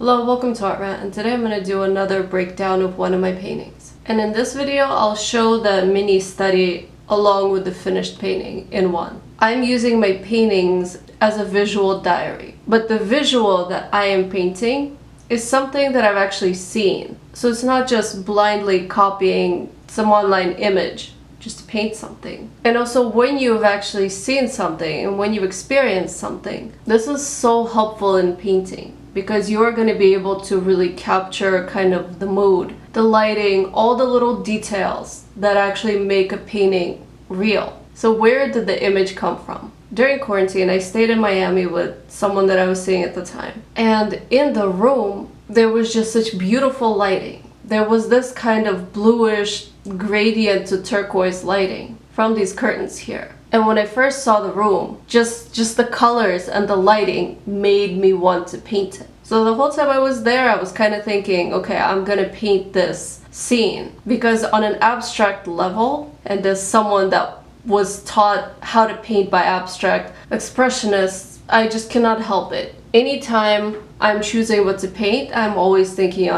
Hello, welcome to Art Rant, and today I'm going to do another breakdown of one of my paintings. And in this video, I'll show the mini study along with the finished painting in one. I'm using my paintings as a visual diary, but the visual that I am painting is something that I've actually seen. So it's not just blindly copying some online image just to paint something. And also when you've actually seen something and when you've experienced something, this is so helpful in painting, because you're going to be able to really capture kind of the mood, the lighting, all the little details that actually make a painting real. So where did the image come from? During quarantine, I stayed in Miami with someone that I was seeing at the time. And in the room, there was just such beautiful lighting. There was this kind of bluish gradient to turquoise lighting from these curtains here. And when I first saw the room, just the colors and the lighting made me want to paint it. So the whole time I was there, I was kind of thinking, okay, I'm gonna paint this scene. Because on an abstract level, and as someone that was taught how to paint by abstract expressionists, I just cannot help it. Anytime I'm choosing what to paint, I'm always thinking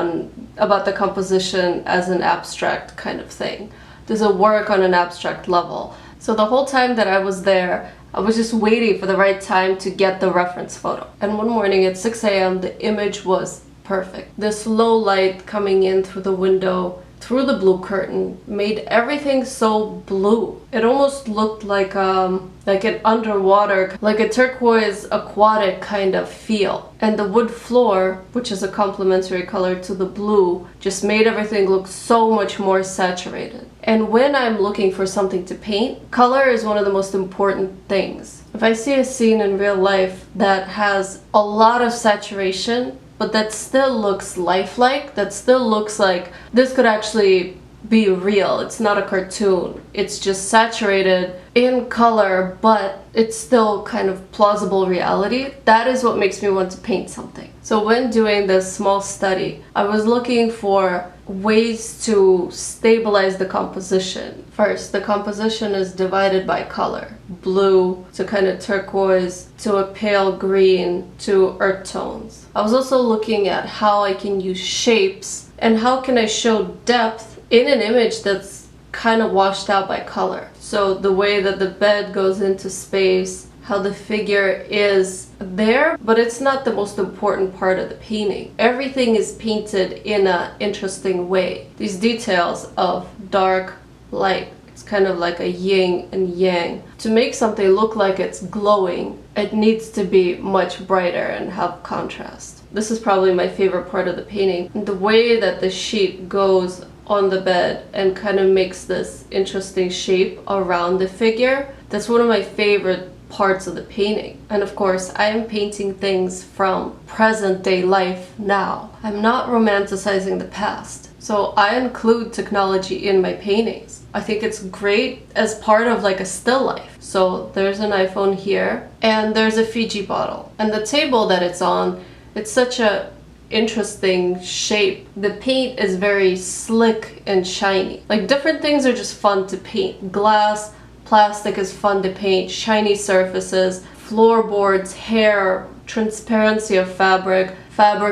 about the composition as an abstract kind of thing. Does it work on an abstract level? So the whole time that I was there, I was just waiting for the right time to get the reference photo. And one morning at 6 a.m. the image was perfect. This low light coming in through the window, through the blue curtain, made everything so blue. It almost looked like an underwater, like a turquoise aquatic kind of feel. And the wood floor, which is a complementary color to the blue, just made everything look so much more saturated. And when I'm looking for something to paint, color is one of the most important things. If I see a scene in real life that has a lot of saturation, but that still looks lifelike, that still looks like this could actually be real. It's not a cartoon. It's just saturated in color, but it's still kind of plausible reality. That is what makes me want to paint something. So when doing this small study, I was looking for ways to stabilize the composition. First, the composition is divided by color. Blue to kind of turquoise to a pale green to earth tones. I was also looking at how I can use shapes and how can I show depth in an image that's kind of washed out by color. So the way that the bed goes into space, how the figure is there, but it's not the most important part of the painting. Everything is painted in an interesting way. These details of dark, light, it's kind of like a yin and yang. To make something look like it's glowing, it needs to be much brighter and have contrast. This is probably my favorite part of the painting. And the way that the sheet goes on the bed and kind of makes this interesting shape around the figure, that's one of my favorite parts of the painting. And of course, I am painting things from present day life now. I'm not romanticizing the past. So I include technology in my paintings. I think it's great as part of like a still life. So there's an iPhone here and there's a Fiji bottle. And the table that it's on, it's such a interesting shape. The paint is very slick and shiny. Like different things are just fun to paint. Glass, plastic is fun to paint, shiny surfaces, floorboards, hair, transparency of fabric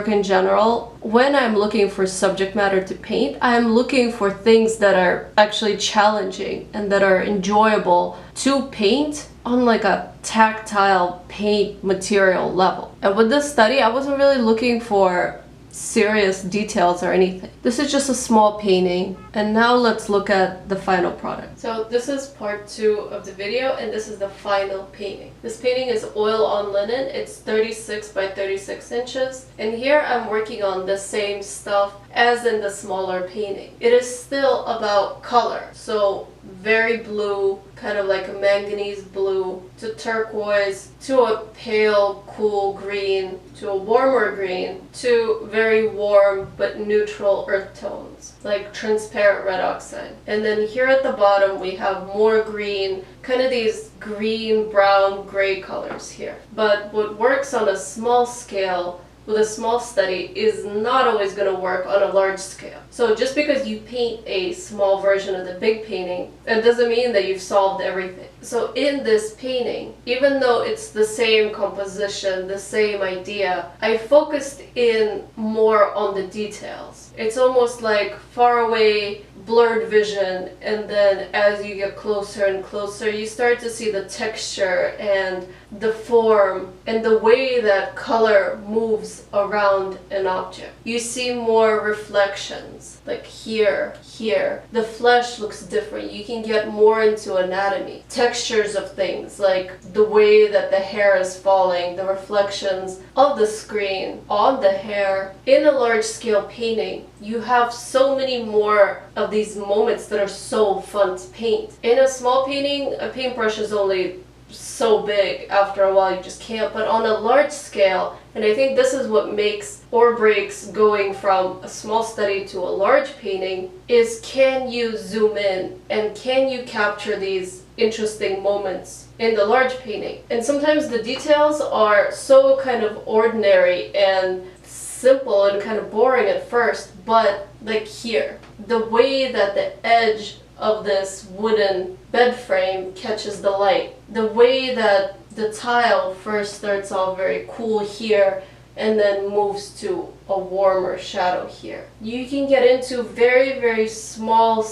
in general. When I'm looking for subject matter to paint, I'm looking for things that are actually challenging and that are enjoyable to paint on like a tactile paint material level. And with this study, I wasn't really looking for serious details or anything. This is just a small painting, and now let's look at the final product. So this is part 2 of the video, and this is the final painting. This painting is oil on linen. It's 36 by 36 inches, and here I'm working on the same stuff as in the smaller painting. It is still about color, so very blue, kind of like a manganese blue, to turquoise, to a pale, cool green, to a warmer green, to very warm but neutral earth tones, like transparent red oxide. And then here at the bottom we have more green, kind of these green, brown, gray colors here. But what works on a small scale with a small study is not always going to work on a large scale. So just because you paint a small version of the big painting, it doesn't mean that you've solved everything. So in this painting, even though it's the same composition, the same idea, I focused in more on the details. It's almost like far away, blurred vision, and then as you get closer and closer, you start to see the texture and the form and the way that color moves around an object. You see more reflections, like here. The flesh looks different. You can get more into anatomy. Textures of things, like the way that the hair is falling, the reflections of the screen on the hair. In a large scale painting, you have so many more of these moments that are so fun to paint. In a small painting, a paintbrush is only so big. After a while you just can't. But on a large scale, and I think this is what makes or breaks going from a small study to a large painting, is can you zoom in and can you capture these interesting moments in the large painting. And sometimes the details are so kind of ordinary and simple and kind of boring at first, but like here, the way that the edge of this wooden bed frame catches the light, the way that the tile first starts off very cool here and then moves to a warmer shadow here. You can get into very, very small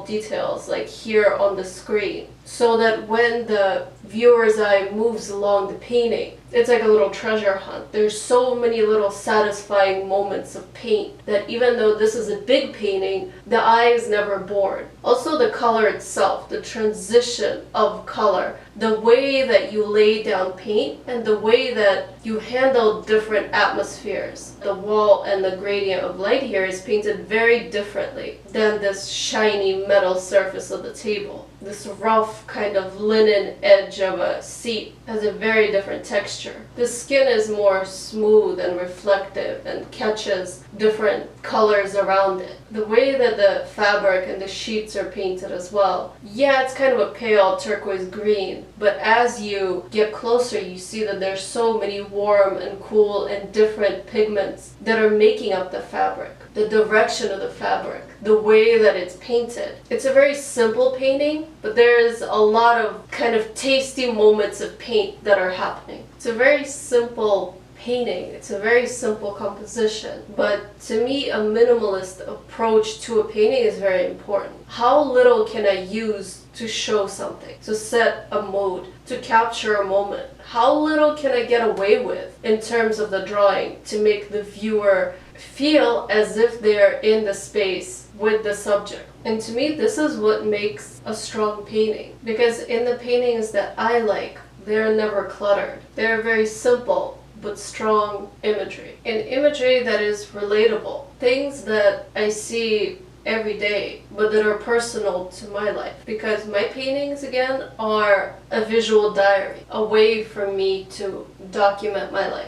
details like here on the screen, so that when the viewer's eye moves along the painting, it's like a little treasure hunt. There's so many little satisfying moments of paint that even though this is a big painting, the eye is never bored. Also the color itself, the transition of color, the way that you lay down paint and the way that you handle different atmospheres. The wall and the gradient of light here is painted very differently than this shiny metal surface of the table. This rough kind of linen edge of a seat has a very different texture. The skin is more smooth and reflective and catches different colors around it. The way that the fabric and the sheets are painted as well. Yeah, it's kind of a pale turquoise green, but as you get closer, you see that there's so many warm and cool and different pigments that are making up the fabric. The direction of the fabric, the way that it's painted. It's a very simple painting, but there's a lot of kind of tasty moments of paint that are happening. It's a very simple painting, it's a very simple composition, but to me a minimalist approach to a painting is very important. How little can I use to show something, to set a mood, to capture a moment? How little can I get away with in terms of the drawing to make the viewer feel as if they're in the space with the subject? And to me, this is what makes a strong painting, because in the paintings that I like, they're never cluttered. They're very simple but strong imagery, and imagery that is relatable, things that I see every day but that are personal to my life, because my paintings again are a visual diary, a way for me to document my life.